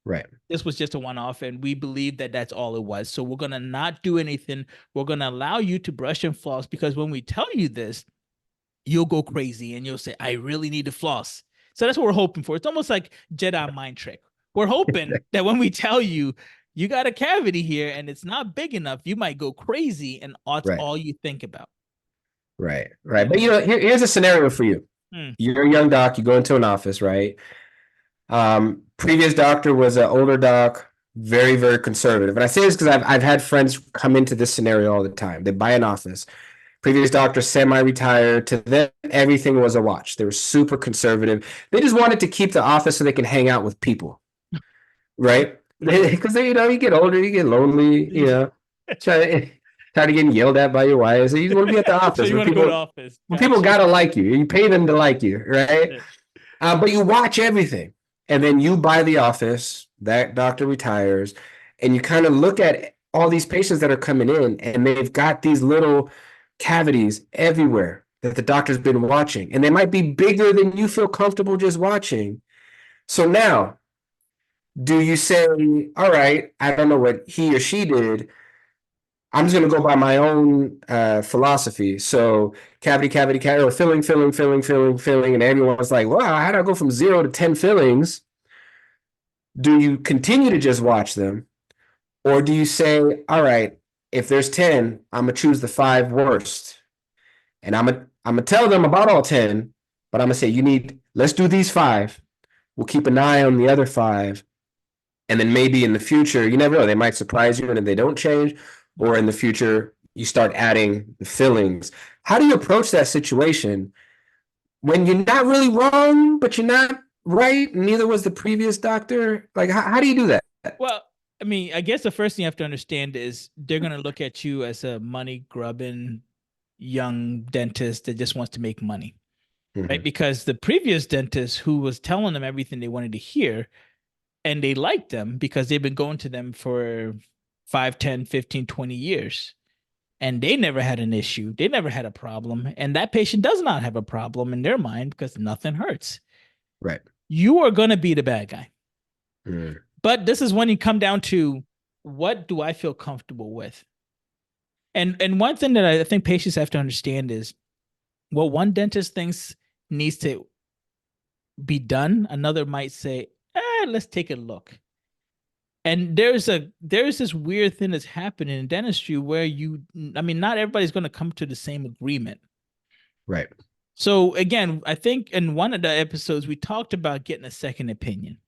Right. This was just a one off. And we believe that that's all it was. So we're going to not do anything. We're going to allow you to brush and floss because when we tell you this, you'll go crazy and you'll say, I really need to floss. So that's what we're hoping for. It's almost like Jedi mind trick. We're hoping that when we tell you you got a cavity here and it's not big enough, you might go crazy and that's Right. all you think about. Right. Right. But here's a scenario for you. You're a young doc, you go into an office, right? Previous doctor was an older doc, very, very conservative. And I say this because I've had friends come into this scenario all the time. They buy an office. Previous doctor, semi-retired. To them, everything was a watch. They were super conservative. They just wanted to keep the office so they can hang out with people, right? Because you get older, you get lonely, try to get yelled at by your wife. So you want to be at the office. So you want to go to office. When people gotta like you. You pay them to like you, right? But you watch everything. And then you buy the office, that doctor retires, and you kind of look at all these patients that are coming in, and they've got these little cavities everywhere that the doctor's been watching. And they might be bigger than you feel comfortable just watching. So now, do you say, all right, I don't know what he or she did. I'm just going to go by my own philosophy. So cavity, or filling. And everyone's like, wow, how do I go from 0 to 10 fillings? Do you continue to just watch them? Or do you say, all right, if there's 10, I'm going to choose the 5 worst. And I'm going to tell them about all 10, but I'm going to say, let's do these 5. We'll keep an eye on the other 5. And then maybe in the future, you never know, they might surprise you and if they don't change, or in the future, you start adding the fillings. How do you approach that situation when you're not really wrong, but you're not right? Neither was the previous doctor. Like, how do you do that? Well, I mean, I guess the first thing you have to understand is they're going to look at you as a money grubbing young dentist that just wants to make money, right? Because the previous dentist who was telling them everything they wanted to hear, and they liked them because they've been going to them for 5, 10, 15, 20 years. And they never had an issue. They never had a problem. And that patient does not have a problem in their mind because nothing hurts. Right. You are going to be the bad guy. But this is when you come down to, what do I feel comfortable with? And one thing that I think patients have to understand is, what one dentist thinks needs to be done, another might say, let's take a look. And there's this weird thing that's happening in dentistry where not everybody's going to come to the same agreement. Right. So again, I think in one of the episodes we talked about getting a second opinion,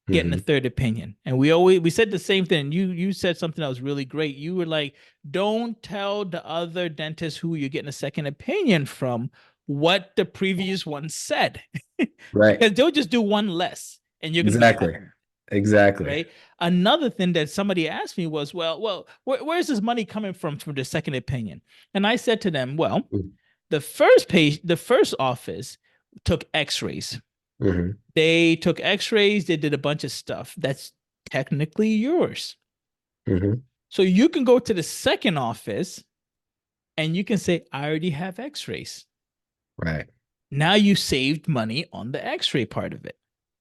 getting a third opinion. And we said the same thing. You said something that was really great. You were like, don't tell the other dentist who you're getting a second opinion from what the previous one said. Right. Because they'll just do one less and you're going to be Exactly. Right. Another thing that somebody asked me was, well, where's this money coming from the second opinion? And I said to them, well, the first office took x-rays. They took x-rays. They did a bunch of stuff that's technically yours. So you can go to the second office and you can say, I already have x-rays. Right. Now you saved money on the x-ray part of it.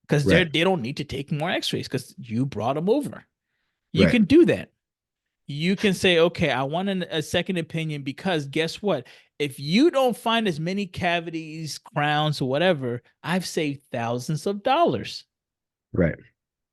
Because they don't need to take more x-rays because you brought them over. You can do that. You can say, okay, I want a second opinion because guess what? If you don't find as many cavities, crowns, or whatever, I've saved thousands of dollars. Right.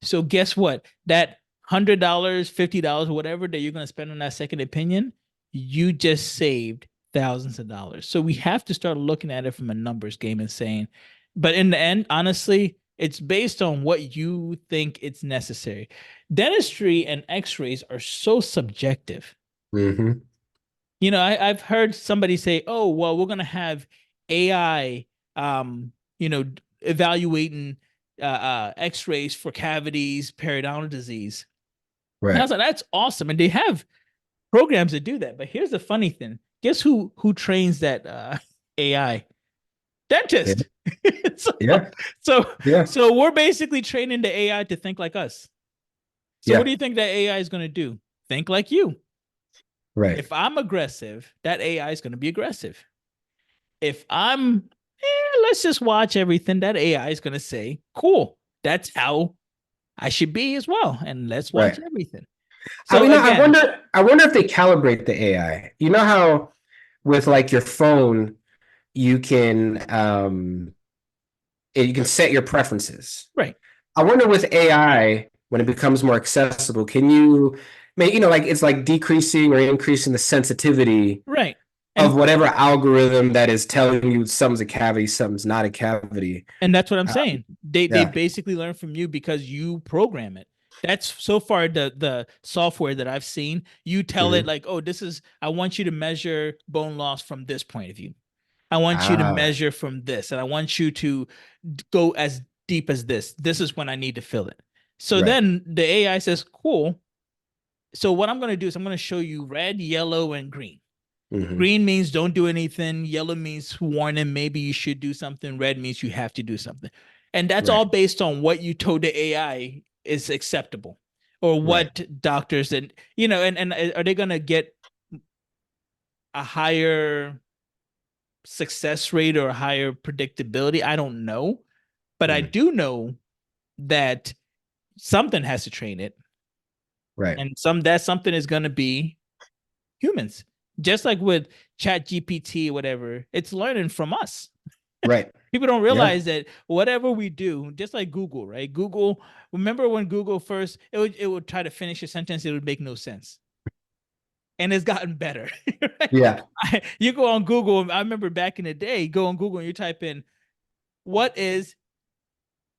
So guess what? That $100, $50, whatever that you're going to spend on that second opinion, you just saved thousands of dollars. So we have to start looking at it from a numbers game and saying, but in the end, honestly, it's based on what you think it's necessary. Dentistry and x-rays are so subjective. I've heard somebody say, oh, well, we're going to have AI, evaluating x-rays for cavities, periodontal disease. Right. And I was like, that's awesome. And they have programs that do that. But here's the funny thing. Guess who trains that AI? Dentist. So we're basically training the AI to think like us. So what do you think that AI is going to do? Think like you. Right. If I'm aggressive, that AI is going to be aggressive. If I'm, let's just watch everything, that AI is going to say, cool, that's how I should be as well. And let's watch everything. So I wonder if they calibrate the AI. You know how with like your phone, you can you can set your preferences. Right. I wonder with AI, when it becomes more accessible, can you make, like it's like decreasing or increasing the sensitivity Right. of And whatever algorithm that is telling you something's a cavity, something's not a cavity. and that's what I'm Uh, saying. They yeah. basically learn from you because you program it. That's so far the software that I've seen. You tell it Mhm. like, oh, this is I want you to measure bone loss from this point of view. I want you to Ah, measure from this, and I want you to go as deep as this. This is when I need to fill it. So right. then the AI says, cool. So what I'm going to do is I'm going to show you red, yellow, and green. Hmm. Green means don't do anything. Yellow means warning, maybe you should do something. Red means you have to do something. And that's Right. all based on what you told the AI is acceptable or Right. what doctors and are they going to get a higher success rate or a higher predictability? I don't know. But I Mhm. do know that something has to train it. Right. And that something is going to be humans. Just like with Chat GPT, whatever, it's learning from us. Right. People don't Yeah. realize that whatever we do, just like Google, right? Google, remember when Google first, it would try to finish a sentence, it would make no sense. And it's gotten better. Right? Yeah. You go on Google, I remember back in the day, you go on Google and you type in, what is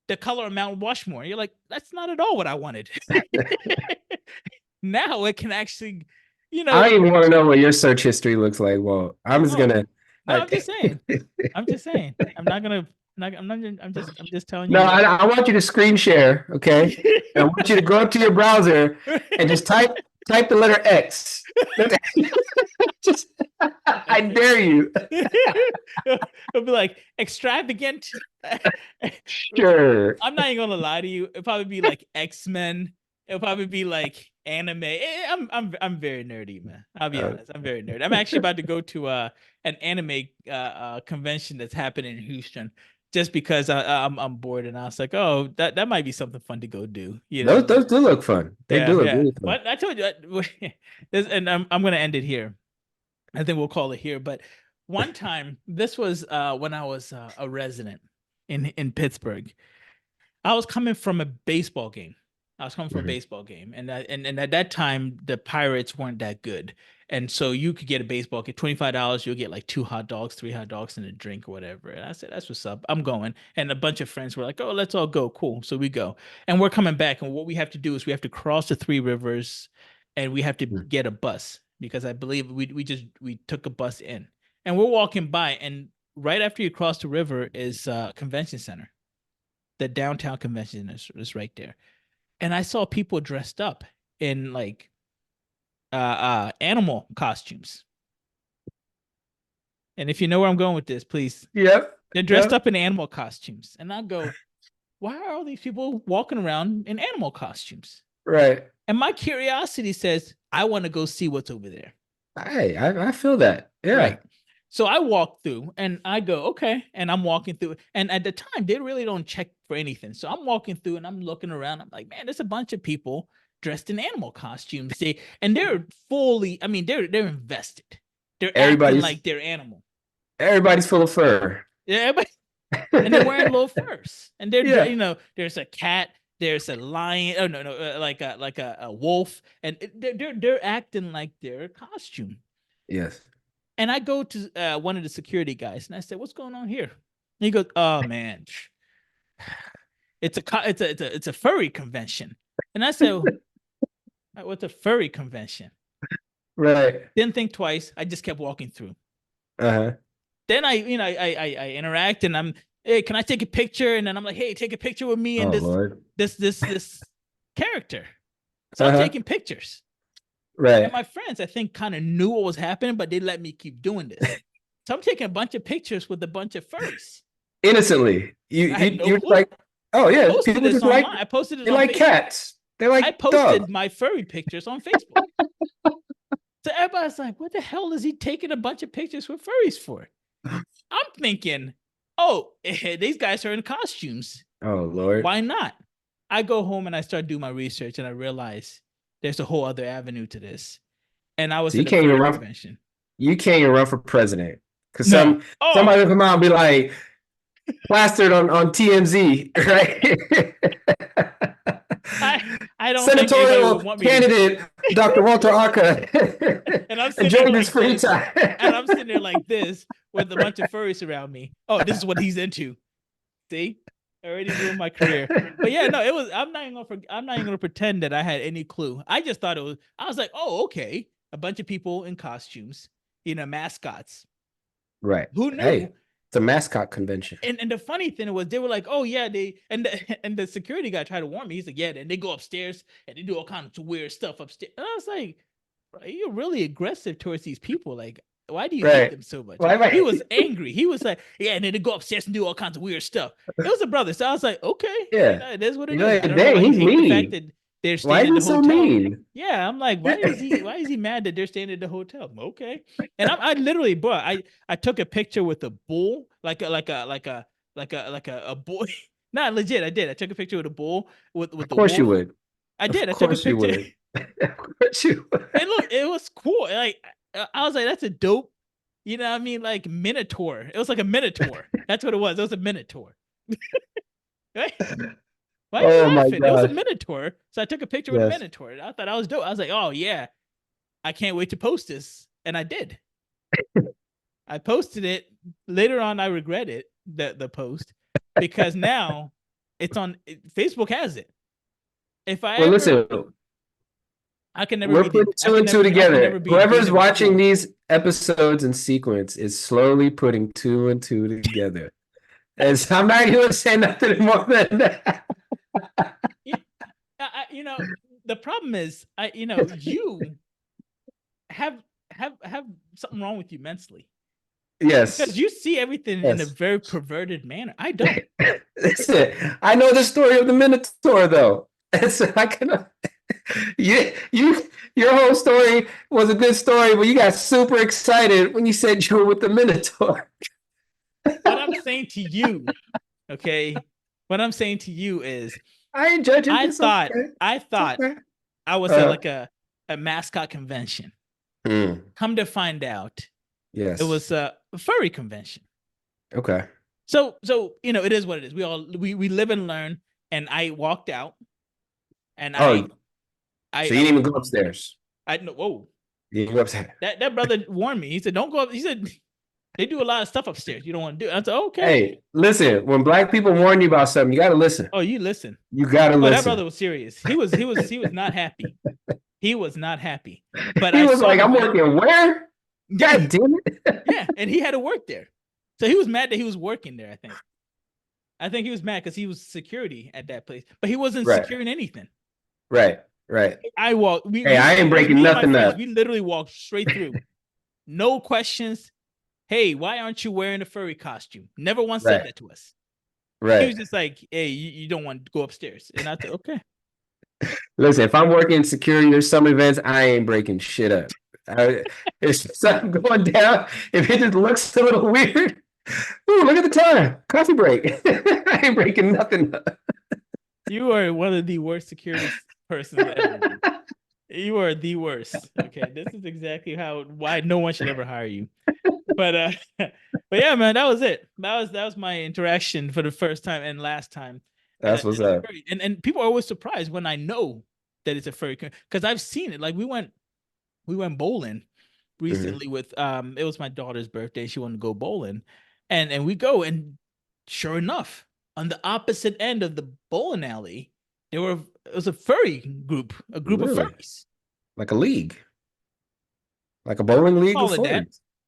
the color of Mount Rushmore? You're like, that's not at all what I wanted. Now it can actually, you I know, don't even want to know what your search history looks like. Well, I'm just oh, gonna no, I'm just like saying. I'm just saying. I'm not gonna. Not, I'm not. I'm just telling no, you what. I want you to screen share, okay? And I want you to go up to your browser and just type the letter X. Just I dare you. It'll be like extravagant. Sure. I'm not even gonna lie to you. It'll probably be like X-Men. It'll probably be like anime. I'm very nerdy, man. I'll be Uh, honest. I'm very nerdy. I'm actually about to go to an anime convention that's happening in Houston just because I'm bored and I was like, oh, that might be something fun to go do. those do look fun. They do Yeah, look yeah. really fun. But I told you, and I'm gonna end it here. I think we'll call it here. But one time, this was when I was a resident in Pittsburgh. I was coming from a baseball game. I was coming from a Mhm. baseball game, and at that time the Pirates weren't that good, and so you could get a baseball game, $25. You'll get like 2 hot dogs, 3 hot dogs, and a drink or whatever. And I said, "That's what's up. I'm going." And a bunch of friends were like, "Oh, let's all go." Cool. So we go, and we're coming back, and what we have to do is we have to cross the Three Rivers, and we have to Mhm. get a bus because I believe we took a bus in, and we're walking by, and right after you cross the river is convention center. The downtown convention is right there. And I saw people dressed up in like animal costumes. And if you know where I'm going with this, please, Yep. they're dressed Yep. up in animal costumes. And I go, why are all these people walking around in animal costumes? Right. And my curiosity says, I want to go see what's over there. I feel that. Right. Yeah. So I walk through and I go, okay. And I'm walking through. And at the time, they really don't check for anything. So I'm walking through and I'm looking around. I'm like, man, there's a bunch of people dressed in animal costumes. They're fully, I mean, they're invested. They're acting Everybody's like they're animal. everybody's full of fur. Yeah, everybody, and they're wearing little furs. And Yeah. there's a cat, there's a lion. Oh no, like a wolf, and they're acting like their costume. Yes. And I go to one of the security guys and I said, "What's going on here?" And he goes, "Oh man, it's a furry convention." And I said, "What's a furry convention?" Right. Didn't think twice. I just kept walking through. Uh-huh. Then I interact and I'm, hey, can I take a picture? And then I'm like, hey, take a picture with me and Oh this Lord. this character. So I'm Uh-huh. taking pictures. And Right. my friends, I think, kind of knew what was happening, but they let me keep doing this. So I'm taking a bunch of pictures with a bunch of furries. Innocently. I had no You're just clue. like, oh I yeah, posted people this just like online. I posted it they on like Facebook. cats. They I like dogs. posted my furry pictures on Facebook. So everybody's like, what the hell is he taking a bunch of pictures with furries for? I'm thinking, oh, these guys are in costumes. Oh Lord. Why not? I go home and I start doing my research and I realize there's a whole other avenue to this. And I So was you at a can't even furry run convention. you can't even run for president. Because No. somebody will come out and be like plastered on TMZ, right? I don't think anybody would Senatorial want me to. candidate Dr. Walter Aka And I'm sitting there enjoying his like free this, time. and I'm sitting there like this with a bunch of furries around me. Oh, this is what he's into. See, already ruined my career. But yeah, no, it was. I'm not even gonna pretend that I had any clue. I just thought it was. I was like, oh, okay, a bunch of people in costumes, mascots. Right. Who knew? Hey, it's a mascot convention. And the funny thing was, they were like, oh yeah, and the security guy tried to warn me. He's like, yeah, then they go upstairs and they do all kinds of weird stuff upstairs. And I was like, you're really aggressive towards these people. Like, why do you hate them so much? He was angry. He was like, yeah, and then they go upstairs and do all kinds of weird stuff. It was a brother. So I was like, okay, yeah, it is what it is. Like, I don't know why he's you hate mean. the fact that they're staying why at the is he hotel. So mean? Yeah, I'm like, why is he mad that they're staying at the hotel? Okay, and I literally, bro, I took a picture with a bull, like a bull. Not legit. I did. I took a picture with a bull with the. Of course you would. I did. I took a picture. Of course you would. And look, it was cool. Like I was like, that's a dope. You know what I mean? Like Minotaur. It was like a Minotaur. That's what it was. It was a Minotaur. Right? Why are you laughing? It was a Minotaur. So I took a picture with a Minotaur. I thought I was dope. I was like, oh yeah, I can't wait to post this. And I did. I posted it. Later on, I regret it, the post, because now it's on Facebook has it. If I listen, I can never. We're putting two and two together. Whoever's watching these episodes in sequence is slowly putting two and two together. And so I'm not going to say nothing more than that. The problem is, you have something wrong with you mentally. Yes, because you see everything in a very perverted manner. I don't. Listen, I know the story of the Minotaur, though. So I cannot. Your whole story was a good story, but you got super excited when you said you were with the Minotaur. What I'm saying to you, okay? What I'm saying to you is, I ain't judging. I thought I was at like a mascot convention. Come to find out, yes, it was a furry convention. Okay. So it is what it is. We live and learn. And I walked out, and so you didn't even go upstairs. Whoa. You didn't go upstairs. That brother warned me. He said, "Don't go up." He said, "They do a lot of stuff upstairs. You don't want to do it." I said, "Okay." Hey, listen. When black people warn you about something, you got to listen. Oh, you listen. You got to listen. That brother was serious. He was not happy. He was not happy. But he was like, "I'm working where? God damn it!" Yeah, and he had to work there, so he was mad that he was working there. I think he was mad because he was security at that place, but he wasn't securing anything. Right. I walked. I ain't breaking nothing up. We literally walked straight through. No questions. Hey, why aren't you wearing a furry costume? Never once said that to us. Right. He was just like, hey, you don't want to go upstairs. And I said, okay. Listen, if I'm working security or some events, I ain't breaking shit up. If something going down, if it just looks a little weird, ooh, look at the time. Coffee break. I ain't breaking nothing up. You are one of the worst security persons ever. You are the worst. Okay, this is exactly why no one should ever hire you. But yeah, man, that was it. That was my interaction for the first time and last time. That's what's up. And people are always surprised when I know that it's a furry, because I've seen it. Like we went bowling recently with it was my daughter's birthday. She wanted to go bowling, and we go, and sure enough, on the opposite end of the bowling alley, it was a furry group, a group of furries, like a league, like a bowling league.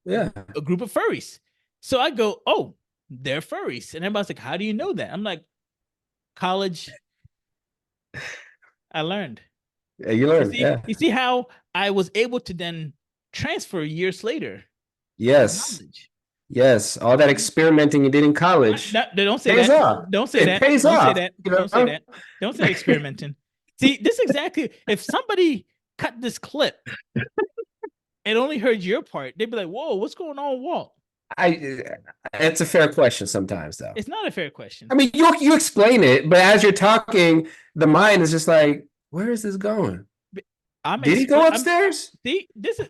Yeah, a group of furries. So I go, oh, they're furries, and everybody's like, how do you know that? I'm like, college. I learned. Yeah, you learned. You see how I was able to then transfer years later. Yes. Yes, all that experimenting you did in college. Don't say that. Off. Don't say that. Pays don't off. Say that. Don't say that. Don't say experimenting. See, this exactly. If somebody cut this clip and only heard your part, they'd be like, "Whoa, what's going on, Walt?" It's a fair question sometimes, though. It's not a fair question. I mean, you explain it, but as you're talking, the mind is just like, "Where is this going?" Did he go upstairs? See, this is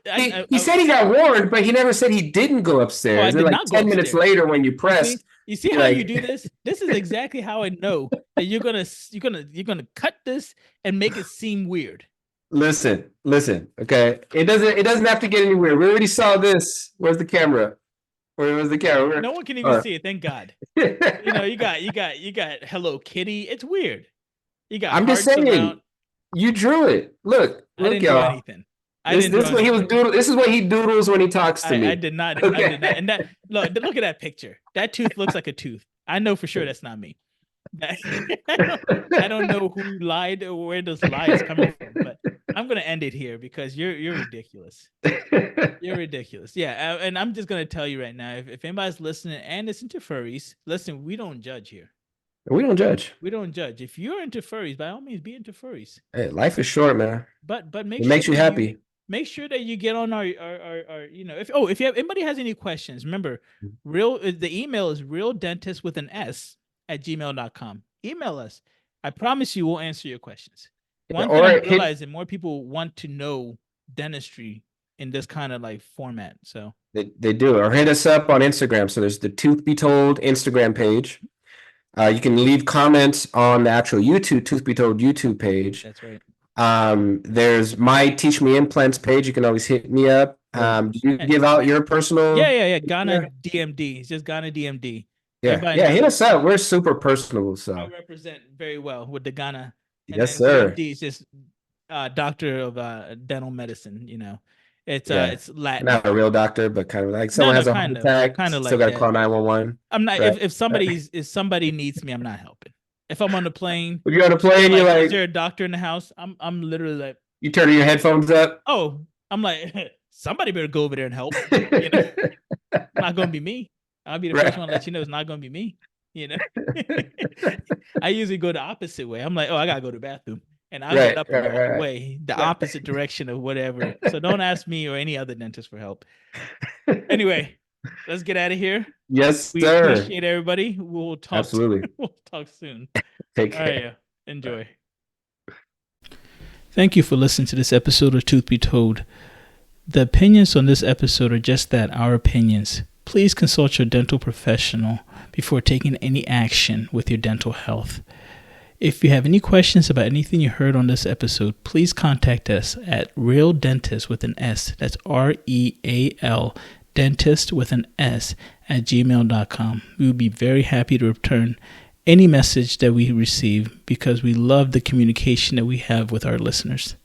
He said he got warned, but he never said he didn't go upstairs. I did And like not go 10 minutes upstairs. later, when you pressed, you see how you do this? This is exactly how I know that you're gonna cut this and make it seem weird. Listen. Okay, it doesn't have to get any weird. We already saw this. Where's the camera? Where was the camera? No one can even see it. Thank God. You know, you got Hello Kitty. It's weird. You got. I'm just saying. Around. You drew it. Look, I didn't y'all. do anything. This is what he was doodling. This is what he doodles when he talks to me. I did not. Okay. I did not. And that look at that picture. That tooth looks like a tooth. I know for sure that's not me. I don't know who lied or where this lie is coming from, but I'm gonna end it here because you're ridiculous. You're ridiculous. Yeah, and I'm just gonna tell you right now, if anybody's listening and is into furries, listen, we don't judge here. We don't judge. We don't judge. If you're into furries, by all means, be into furries. Hey, life is short, man. But it makes you happy. Make sure that you get on our you know, if you have anybody has any questions, remember, the email is realdentist with an S at gmail.com. Email us. I promise you we'll answer your questions. One thing I'm realizing, more people want to know dentistry in this kind of like format. So they do. Or hit us up on Instagram. So there's the Tooth Be Told Instagram page. You can leave comments on the actual Tooth Be Told YouTube page. That's right. There's my Teach Me Implants page. You can always hit me up. Do you give out your personal? Yeah. Ghana DMD. It's just Ghana DMD. Yeah, hit us up. We're super personable. So I represent very well with the Ghana. Yes, sir. DMD is just doctor of dental medicine. You know, it's Latin. Not a real doctor, but kind of like someone has a heart attack. Kind of like still got to call 911. I'm not. Right? If somebody needs me, I'm not helping. If I'm on the plane, you're on a plane, you're like, is there a doctor in the house? I'm literally like, you turning your headphones up. Oh, I'm like, somebody better go over there and help. You know, not gonna be me. I'll be the first one to let you know it's not gonna be me. You know, I usually go the opposite way. I'm like, oh, I gotta go to the bathroom, and I get up and walk away the opposite direction of whatever. So don't ask me or any other dentist for help. Anyway, let's get out of here. Yes, we sir. Appreciate everybody. We'll talk. Absolutely. We'll talk soon. Take care. All right, yeah. Enjoy. Thank you for listening to this episode of Tooth Be Told. The opinions on this episode are just that, our opinions. Please consult your dental professional before taking any action with your dental health. If you have any questions about anything you heard on this episode, please contact us at realdentist with an S. That's REAL dentist with an S at gmail.com. We would be very happy to return any message that we receive because we love the communication that we have with our listeners.